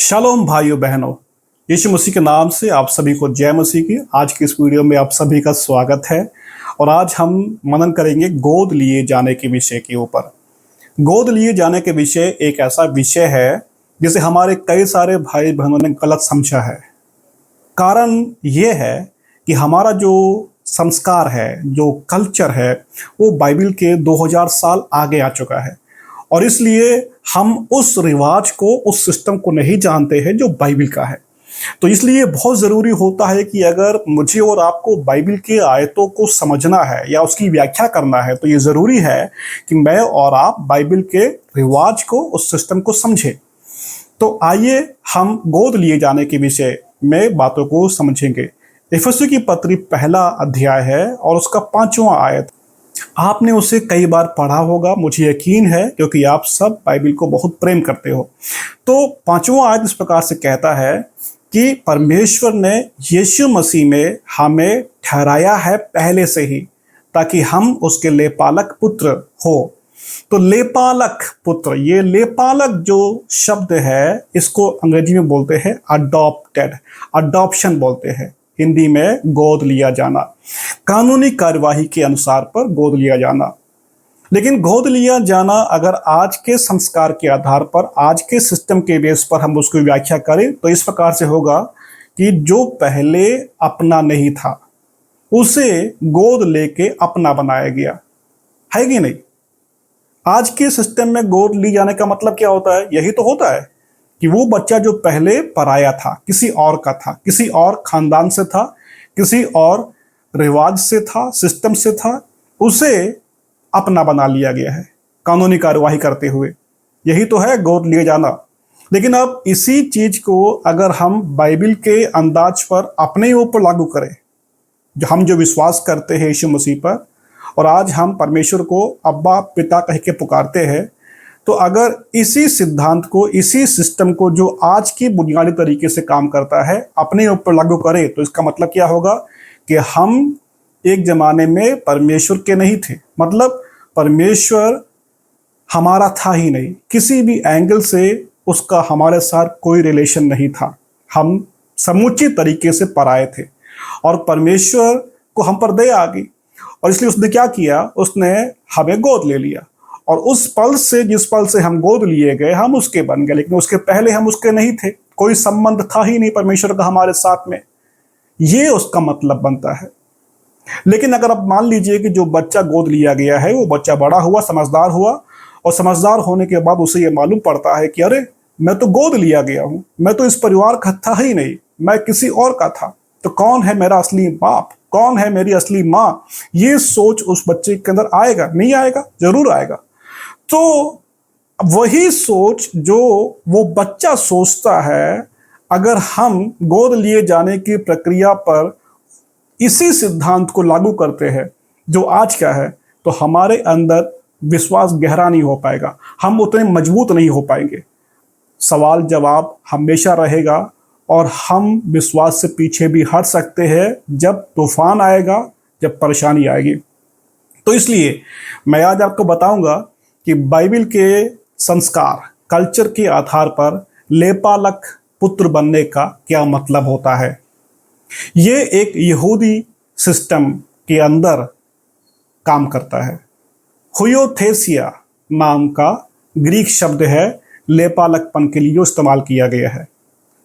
Shalom भाइयों बहनों, यीशु मसीह के नाम से आप सभी को जय मसीह की। आज की इस वीडियो में आप सभी का स्वागत है और आज हम मनन करेंगे गोद लिए जाने के विषय के ऊपर। गोद लिए जाने के विषय एक ऐसा विषय है जिसे हमारे कई सारे भाई बहनों ने गलत समझा है। कारण ये है कि हमारा जो संस्कार है, जो कल्चर है, वो बाइबल के 2000 साल आगे आ चुका है और इसलिए हम उस रिवाज को, उस सिस्टम को नहीं जानते हैं जो बाइबल का है। तो इसलिए बहुत ज़रूरी होता है कि अगर मुझे और आपको बाइबल के आयतों को समझना है या उसकी व्याख्या करना है तो ये ज़रूरी है कि मैं और आप बाइबल के रिवाज को, उस सिस्टम को समझें। तो आइए हम गोद लिए जाने के विषय में बातों को समझेंगे। इफिसियों की पत्री पहला अध्याय है और उसका 5वां आयत। आपने उसे कई बार पढ़ा होगा, मुझे यकीन है, क्योंकि आप सब बाइबल को बहुत प्रेम करते हो। तो 5वां आयत इस प्रकार से कहता है कि परमेश्वर ने यीशु मसीह में हमें ठहराया है पहले से ही, ताकि हम उसके लेपालक पुत्र हो। तो लेपालक पुत्र, ये लेपालक जो शब्द है इसको अंग्रेजी में बोलते हैं अडॉप्टेड, अडॉप्शन बोलते हैं, हिंदी में गोद लिया जाना, कानूनी कार्यवाही के अनुसार पर गोद लिया जाना। लेकिन गोद लिया जाना अगर आज के संस्कार के आधार पर, आज के सिस्टम के बेस पर हम उसकी व्याख्या करें तो इस प्रकार से होगा कि जो पहले अपना नहीं था उसे गोद लेके अपना बनाया गया है कि नहीं। आज के सिस्टम में गोद ली जाने का मतलब क्या होता है? यही तो होता है कि वो बच्चा जो पहले पराया था, किसी और का था, किसी और खानदान से था, किसी और रिवाज से था, सिस्टम से था, उसे अपना बना लिया गया है कानूनी कार्यवाही करते हुए। यही तो है गोद लिए जाना। लेकिन अब इसी चीज को अगर हम बाइबल के अंदाज पर अपने ऊपर लागू करें, जो विश्वास करते हैं यीशु मसीह पर, और आज हम परमेश्वर को अब्बा पिता कह के पुकारते हैं, तो अगर इसी सिद्धांत को, इसी सिस्टम को जो आज की बुनियादी तरीके से काम करता है अपने ऊपर लागू करें तो इसका मतलब क्या होगा कि हम एक जमाने में परमेश्वर के नहीं थे। मतलब परमेश्वर हमारा था ही नहीं, किसी भी एंगल से उसका हमारे साथ कोई रिलेशन नहीं था। हम समूची तरीके से पराए थे और परमेश्वर को हम पर दया आ गई और इसलिए उसने क्या किया, उसने हमें गोद ले लिया और उस पल से, जिस पल से हम गोद लिए गए, हम उसके बन गए। लेकिन उसके पहले हम उसके नहीं थे, कोई संबंध था ही नहीं परमेश्वर का हमारे साथ में। ये उसका मतलब बनता है। लेकिन अगर आप मान लीजिए कि जो बच्चा गोद लिया गया है वो बच्चा बड़ा हुआ, समझदार हुआ, और समझदार होने के बाद उसे ये मालूम पड़ता है कि अरे मैं तो गोद लिया गया हूं, मैं तो इस परिवार का था ही नहीं, मैं किसी और का था, तो कौन है मेरा असली बाप, कौन है मेरी असली माँ? ये सोच उस बच्चे के अंदर आएगा? नहीं आएगा? जरूर आएगा। तो वही सोच जो वो बच्चा सोचता है, अगर हम गोद लिए जाने की प्रक्रिया पर इसी सिद्धांत को लागू करते हैं जो आज का है, तो हमारे अंदर विश्वास गहरा नहीं हो पाएगा, हम उतने मजबूत नहीं हो पाएंगे। सवाल जवाब हमेशा रहेगा और हम विश्वास से पीछे भी हट सकते हैं जब तूफान आएगा, जब परेशानी आएगी। तो इसलिए मैं आज आपको बताऊंगा कि बाइबल के संस्कार, कल्चर के आधार पर लेपालक पुत्र बनने का क्या मतलब होता है। ये एक यहूदी सिस्टम के अंदर काम करता है। हुयोथेसिया नाम का ग्रीक शब्द है लेपालकपन के लिए जो इस्तेमाल किया गया है।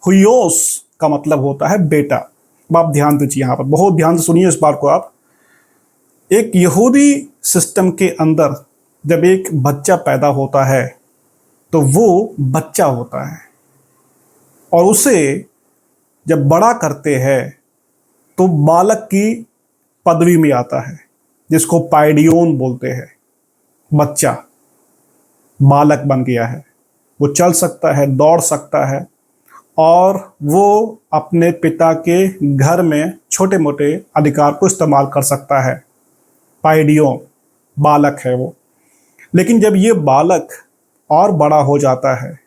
हुयोस का मतलब होता है बेटा। अब आप ध्यान दीजिए, यहां पर बहुत ध्यान से सुनिए इस बात को आप। एक यहूदी सिस्टम के अंदर जब एक बच्चा पैदा होता है तो वो बच्चा होता है और उसे जब बड़ा करते हैं तो बालक की पदवी में आता है, जिसको पाइडियोन बोलते हैं। बच्चा बालक बन गया है, वो चल सकता है, दौड़ सकता है और वो अपने पिता के घर में छोटे मोटे अधिकार को इस्तेमाल कर सकता है। पाइडियोन बालक है वो। लेकिन जब ये बालक और बड़ा हो जाता है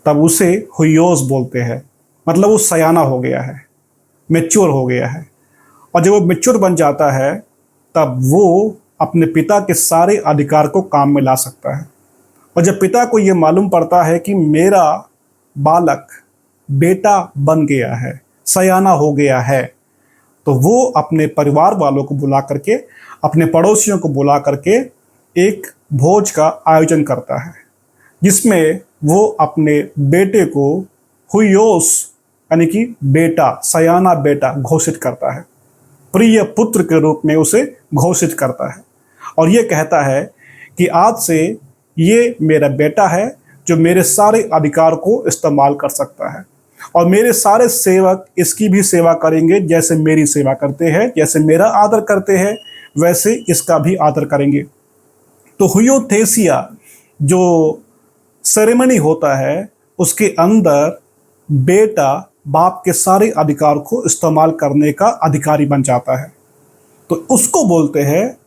तब उसे हुयोस बोलते हैं। मतलब वो सयाना हो गया है, मैच्योर हो गया है, और जब वो मैच्योर बन जाता है तब वो अपने पिता के सारे अधिकार को काम में ला सकता है। और जब पिता को ये मालूम पड़ता है कि मेरा बालक बेटा बन गया है, सयाना हो गया है, तो वो अपने परिवार वालों को बुला करके, अपने पड़ोसियों को बुला करके एक भोज का आयोजन करता है, जिसमें वो अपने बेटे को हुइयोस यानी कि बेटा, सयाना बेटा घोषित करता है, प्रिय पुत्र के रूप में उसे घोषित करता है। और ये कहता है कि आज से ये मेरा बेटा है जो मेरे सारे अधिकार को इस्तेमाल कर सकता है, और मेरे सारे सेवक इसकी भी सेवा करेंगे, जैसे मेरी सेवा करते हैं, जैसे मेरा आदर करते हैं वैसे इसका भी आदर करेंगे। तो हुयोथेसिया जो सेरेमनी होता है उसके अंदर बेटा बाप के सारे अधिकार को इस्तेमाल करने का अधिकारी बन जाता है। तो उसको बोलते हैं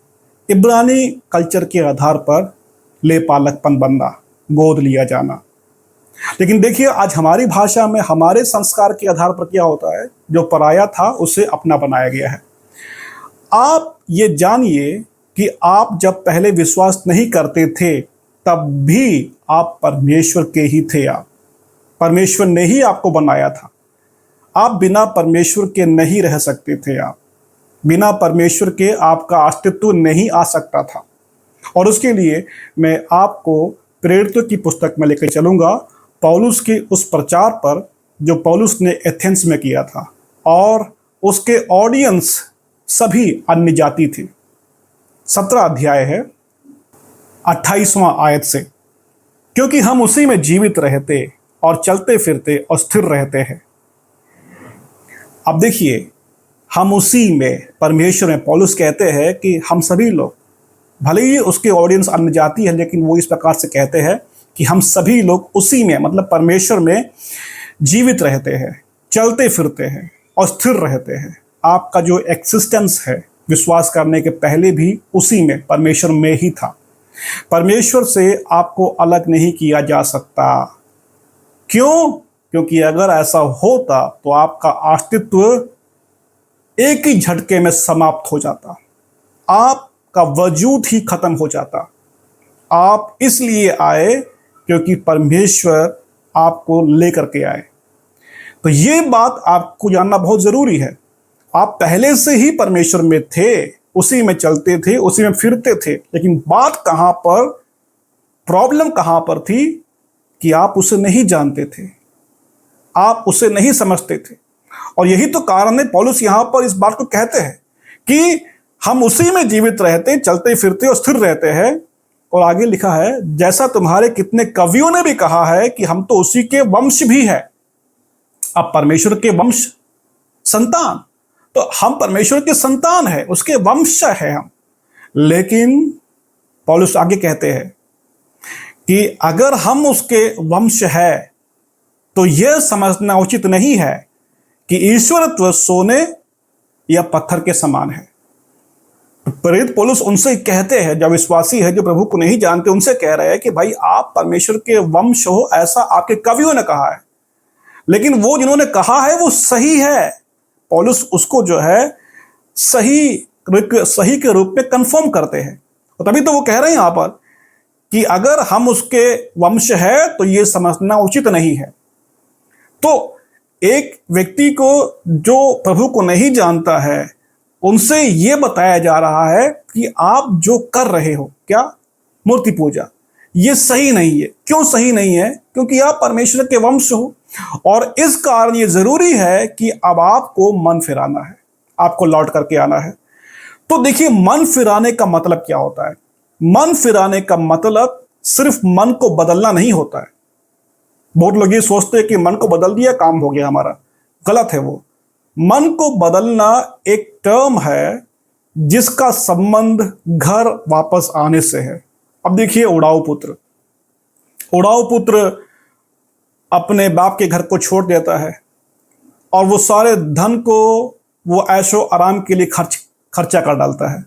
इब्रानी कल्चर के आधार पर ले पालकपन बनना, गोद लिया जाना। लेकिन देखिए आज हमारी भाषा में हमारे संस्कार के आधार पर क्या होता है, जो पराया था उसे अपना बनाया गया है। आप ये जानिए कि आप जब पहले विश्वास नहीं करते थे तब भी आप परमेश्वर के ही थे। आप परमेश्वर ने ही आपको बनाया था। आप बिना परमेश्वर के नहीं रह सकते थे। आप बिना परमेश्वर के आपका अस्तित्व नहीं आ सकता था। और उसके लिए मैं आपको प्रेरितों की पुस्तक में लेकर चलूंगा, पौलुस के उस प्रचार पर जो पौलुस ने एथेंस में किया था, और उसके ऑडियंस सभी अन्य जाति थे। 17 अध्याय है 28वां आयत से, क्योंकि हम उसी में जीवित रहते और चलते फिरते और स्थिर रहते हैं। अब देखिए, हम उसी में, परमेश्वर में, पौलुस कहते हैं कि हम सभी लोग, भले ही उसके ऑडियंस अन्य जाति है, लेकिन वो इस प्रकार से कहते हैं कि हम सभी लोग उसी में, मतलब परमेश्वर में जीवित रहते हैं, चलते फिरते हैं और स्थिर रहते हैं। आपका जो एक्सिस्टेंस है विश्वास करने के पहले भी उसी में, परमेश्वर में ही था। परमेश्वर से आपको अलग नहीं किया जा सकता। क्यों? क्योंकि अगर ऐसा होता तो आपका अस्तित्व एक ही झटके में समाप्त हो जाता, आपका वजूद ही खत्म हो जाता। आप इसलिए आए क्योंकि परमेश्वर आपको लेकर के आए। तो ये बात आपको जानना बहुत जरूरी है। आप पहले से ही परमेश्वर में थे, उसी में चलते थे, उसी में फिरते थे, लेकिन बात कहां पर, प्रॉब्लम कहां पर थी कि आप उसे नहीं जानते थे, आप उसे नहीं समझते थे। और यही तो कारण है पौलुस यहां पर इस बात को कहते हैं कि हम उसी में जीवित रहते, चलते फिरते और स्थिर रहते हैं। और आगे लिखा है, जैसा तुम्हारे कितने कवियों ने भी कहा है कि हम तो उसी के वंश भी है। अब परमेश्वर के वंश, संतान, तो हम परमेश्वर के संतान है, उसके वंश है हम। लेकिन पौलुस आगे कहते हैं कि अगर हम उसके वंश है तो यह समझना उचित नहीं है कि ईश्वरत्व सोने या पत्थर के समान है। प्रेरित पौलुस उनसे कहते हैं, जो विश्वासी है, जो प्रभु को नहीं जानते, उनसे कह रहे हैं कि भाई आप परमेश्वर के वंश हो, ऐसा आपके कवियों ने कहा है। लेकिन वो जिन्होंने कहा है वो सही है। पौलुस उसको जो है सही के रूप में कंफर्म करते हैं। और तभी तो वो कह रहे हैं यहां पर कि अगर हम उसके वंश है तो ये समझना उचित नहीं है। तो एक व्यक्ति को जो प्रभु को नहीं जानता है, उनसे यह बताया जा रहा है कि आप जो कर रहे हो, क्या, मूर्ति पूजा, ये सही नहीं है। क्यों सही नहीं है? क्योंकि आप परमेश्वर के वंश हो, और इस कारण ये जरूरी है कि अब आपको मन फिराना है, आपको लौट करके आना है। तो देखिए, मन फिराने का मतलब क्या होता है? मन फिराने का मतलब सिर्फ मन को बदलना नहीं होता है। बहुत लोग ये सोचते हैं कि मन को बदल दिया, काम हो गया हमारा। गलत है वो। मन को बदलना एक टर्म है जिसका संबंध घर वापस आने से है। अब देखिए, उड़ाऊ पुत्र अपने बाप के घर को छोड़ देता है और वो सारे धन को वो ऐशो आराम के लिए खर्चा कर डालता है,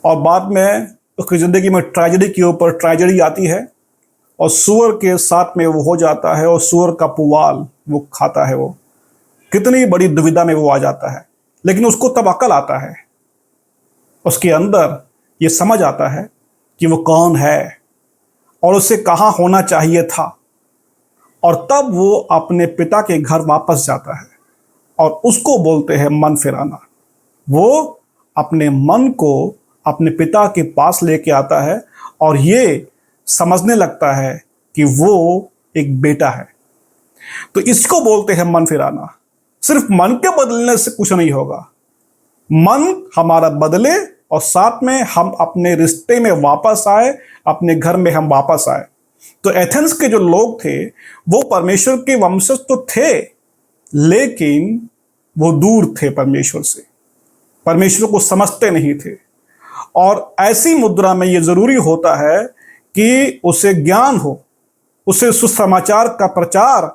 और बाद में उसकी जिंदगी में ट्रेजेडी के ऊपर ट्रेजेडी आती है, और सूअर के साथ में वो हो जाता है, और सूअर का पुवाल वो खाता है। वो कितनी बड़ी दुविधा में वो आ जाता है। लेकिन उसको तब अकल आता है, उसके अंदर ये समझ आता है कि वो कौन है और उसे कहाँ होना चाहिए था। और तब वो अपने पिता के घर वापस जाता है और उसको बोलते हैं मन फिराना। वो अपने मन को अपने पिता के पास लेके आता है और ये समझने लगता है कि वो एक बेटा है। तो इसको बोलते हैं मन फिराना। सिर्फ मन के बदलने से कुछ नहीं होगा, मन हमारा बदले और साथ में हम अपने रिश्ते में वापस आए, अपने घर में हम वापस आए। तो एथेंस के जो लोग थे वो परमेश्वर के वंशज तो थे, लेकिन वो दूर थे परमेश्वर से, परमेश्वर को समझते नहीं थे। और ऐसी मुद्रा में ये जरूरी होता है कि उसे ज्ञान हो, उसे सुसमाचार का प्रचार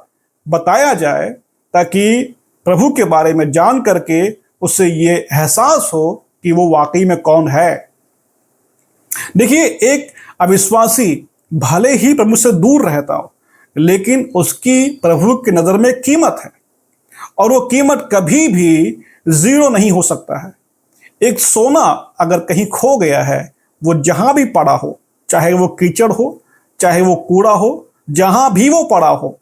बताया जाए, ताकि प्रभु के बारे में जान करके उसे ये एहसास हो कि वो वाकई में कौन है। देखिए, एक अविश्वासी भले ही प्रभु से दूर रहता हो, लेकिन उसकी प्रभु की नजर में कीमत है और वो कीमत कभी भी जीरो नहीं हो सकता है। एक सोना अगर कहीं खो गया है, वो जहां भी पड़ा हो, चाहे वो कीचड़ हो, चाहे वो कूड़ा हो, जहां भी वो पड़ा हो,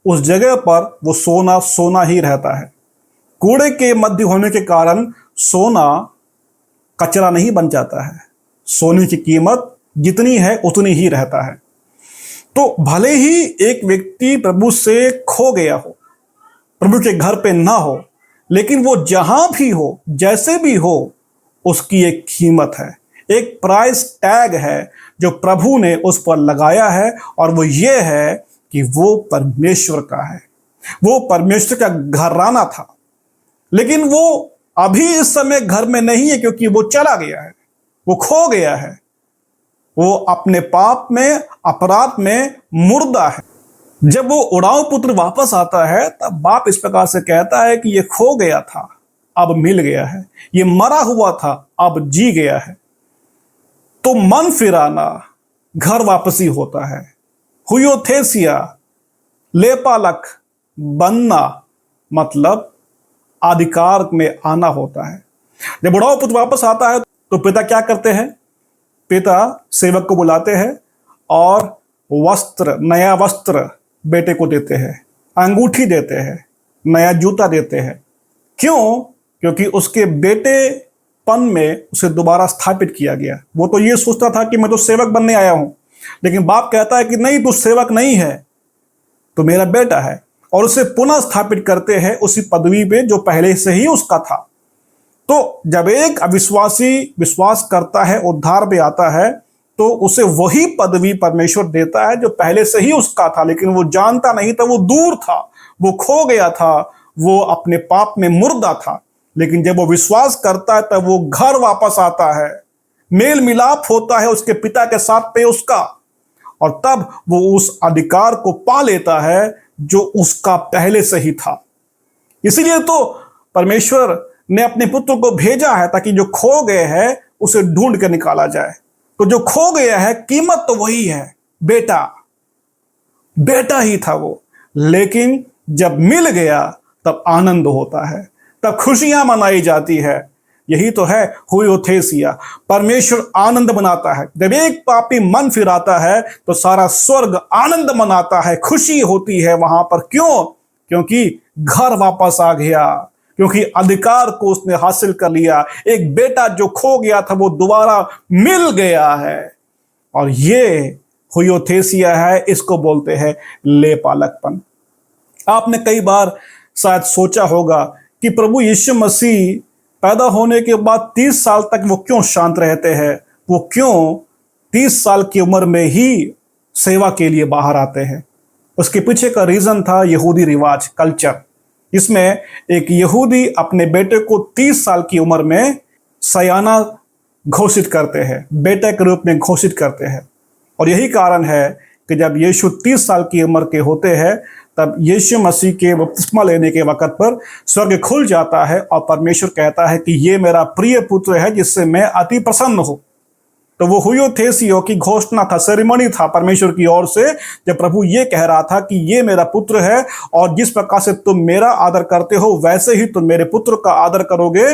उस जगह पर वो सोना सोना ही रहता है। कूड़े के मध्य होने के कारण सोना कचरा नहीं बन जाता है। सोने की कीमत जितनी है उतनी ही रहता है। तो भले ही एक व्यक्ति प्रभु से खो गया हो, प्रभु के घर पे ना हो, लेकिन वो जहां भी हो, जैसे भी हो, उसकी एक कीमत है, एक प्राइस टैग है जो प्रभु ने उस पर लगाया है। और वो ये है कि वो परमेश्वर का है, वो परमेश्वर का घराना था। लेकिन वो अभी इस समय घर में नहीं है, क्योंकि वो चला गया है, वो खो गया है, वो अपने पाप में, अपराध में मुर्दा है। जब वो उड़ाऊ पुत्र वापस आता है तब बाप इस प्रकार से कहता है कि ये खो गया था, अब मिल गया है, ये मरा हुआ था, अब जी गया है। तो मन फिराना घर वापसी होता है। हुयोथेसिया, लेपालक, बनना, मतलब अधिकार में आना होता है। जब बुढ़ाऊ पुत्र वापस आता है तो पिता क्या करते हैं? पिता सेवक को बुलाते हैं और वस्त्र, नया वस्त्र बेटे को देते हैं, अंगूठी देते हैं, नया जूता देते हैं। क्यों? क्योंकि उसके बेटेपन में उसे दोबारा स्थापित किया गया। वो तो ये सोचता था कि मैं तो सेवक बनने आया हूं, लेकिन बाप कहता है कि नहीं, तू सेवक नहीं है, तो मेरा बेटा है, और उसे पुनः स्थापित करते हैं उसी पदवी पे जो पहले से ही उसका था। तो जब एक अविश्वासी विश्वास करता है, उद्धार पे आता है, तो उसे वही पदवी परमेश्वर देता है जो पहले से ही उसका था, लेकिन वो जानता नहीं था, वो दूर था, वो खो गया था, वो अपने पाप में मुर्दा था। लेकिन जब वो विश्वास करता है तब वो घर वापस आता है, मेल मिलाप होता है उसके पिता के साथ पे उसका, और तब वो उस अधिकार को पा लेता है जो उसका पहले से ही था। इसीलिए तो परमेश्वर ने अपने पुत्र को भेजा है ताकि जो खो गए हैं उसे ढूंढ कर निकाला जाए। तो जो खो गया है, कीमत तो वही है, बेटा, बेटा ही था वो। लेकिन जब मिल गया तब आनंद होता है, तब खुशियां मनाई जाती है। यही तो है हुयोथेसिया, परमेश्वर आनंद मनाता है। जब एक पापी मन फिराता है तो सारा स्वर्ग आनंद मनाता है, खुशी होती है वहां पर। क्यों? क्योंकि घर वापस आ गया, क्योंकि अधिकार को उसने हासिल कर लिया। एक बेटा जो खो गया था वो दोबारा मिल गया है, और ये हुयोथेसिया है, इसको बोलते हैं लेपालकपन। आपने कई बार शायद सोचा होगा कि प्रभु यीशु मसीह पैदा होने के बाद 30 साल तक वो क्यों शांत रहते हैं, वो क्यों 30 साल की उम्र में ही सेवा के लिए बाहर आते हैं? उसके पीछे का रीजन था यहूदी रिवाज, कल्चर। इसमें एक यहूदी अपने बेटे को 30 साल की उम्र में सयाना घोषित करते हैं, बेटे के रूप में घोषित करते हैं। और यही कारण है कि जब यीशु 30 साल की उम्र के होते हैं तब यीशु मसीह के बपतिस्मा लेने के वक़्त पर स्वर्ग खुल जाता है और परमेश्वर कहता है कि ये मेरा प्रिय पुत्र है जिससे मैं अति प्रसन्न हूं। तो वो हुयोथेसिया की घोषणा था, सेरेमनी था परमेश्वर की ओर से, जब प्रभु ये कह रहा था कि ये मेरा पुत्र है, और जिस प्रकार से तुम मेरा आदर करते हो वैसे ही तुम मेरे पुत्र का आदर करोगे,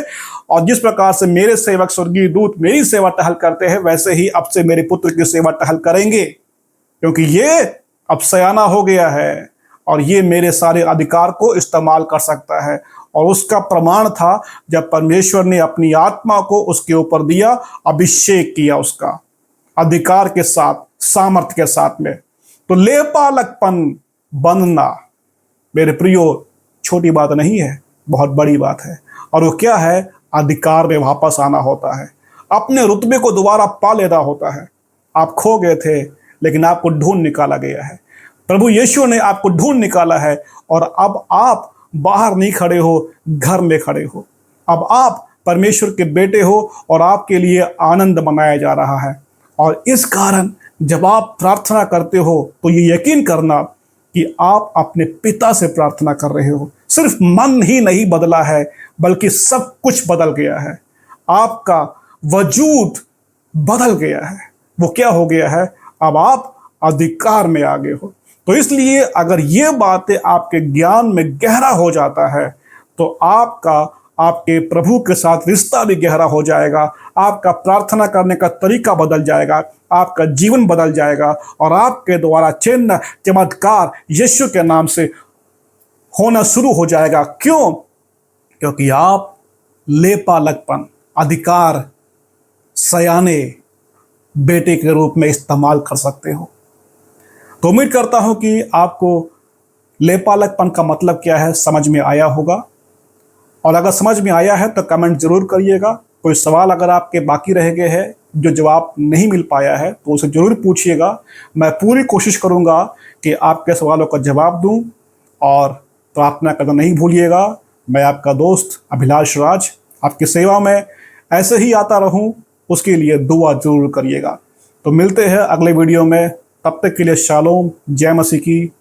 और जिस प्रकार से मेरे सेवक स्वर्गीय दूत मेरी सेवा टहल करते हैं वैसे ही अब से मेरे पुत्र की सेवा टहल करेंगे, क्योंकि ये अब सयाना हो गया है, और ये मेरे सारे अधिकार को इस्तेमाल कर सकता है। और उसका प्रमाण था जब परमेश्वर ने अपनी आत्मा को उसके ऊपर दिया, अभिषेक किया उसका अधिकार के साथ, सामर्थ्य के साथ में। तो लेपालकपन बनना मेरे प्रियो छोटी बात नहीं है, बहुत बड़ी बात है। और वो क्या है? अधिकार में वापस आना होता है, अपने रुतबे को दोबारा पा लेना होता है। आप खो गए थे लेकिन आपको ढूंढ निकाला गया है। प्रभु यीशु ने आपको ढूंढ निकाला है और अब आप बाहर नहीं खड़े हो, घर में खड़े हो। अब आप परमेश्वर के बेटे हो और आपके लिए आनंद मनाया जा रहा है। और इस कारण जब आप प्रार्थना करते हो तो ये यकीन करना कि आप अपने पिता से प्रार्थना कर रहे हो। सिर्फ मन ही नहीं बदला है बल्कि सब कुछ बदल गया है। आपका वजूद बदल गया है। वो क्या हो गया है? अब आप अधिकार में आ गए हो। तो इसलिए अगर ये बातें आपके ज्ञान में गहरा हो जाता है तो आपका आपके प्रभु के साथ रिश्ता भी गहरा हो जाएगा। आपका प्रार्थना करने का तरीका बदल जाएगा, आपका जीवन बदल जाएगा और आपके द्वारा चिन्ह चमत्कार यीशु के नाम से होना शुरू हो जाएगा। क्यों? क्योंकि आप लेपालकपन, अधिकार, सयाने बेटे के रूप में इस्तेमाल कर सकते हो। तो उम्मीद करता हूं कि आपको लेपालकपन का मतलब क्या है समझ में आया होगा। और अगर समझ में आया है तो कमेंट जरूर करिएगा। कोई सवाल अगर आपके बाकी रह गए हैं जो जवाब नहीं मिल पाया है तो उसे जरूर पूछिएगा। मैं पूरी कोशिश करूंगा कि आपके सवालों का जवाब दूं। और प्रार्थना करना नहीं भूलिएगा। मैं आपका दोस्त अभिलाष राज आपकी सेवा में ऐसे ही आता रहूं, उसके लिए दुआ जरूर करिएगा। तो मिलते हैं अगले वीडियो में। तब तक के लिए शालोम, जय मसीह की।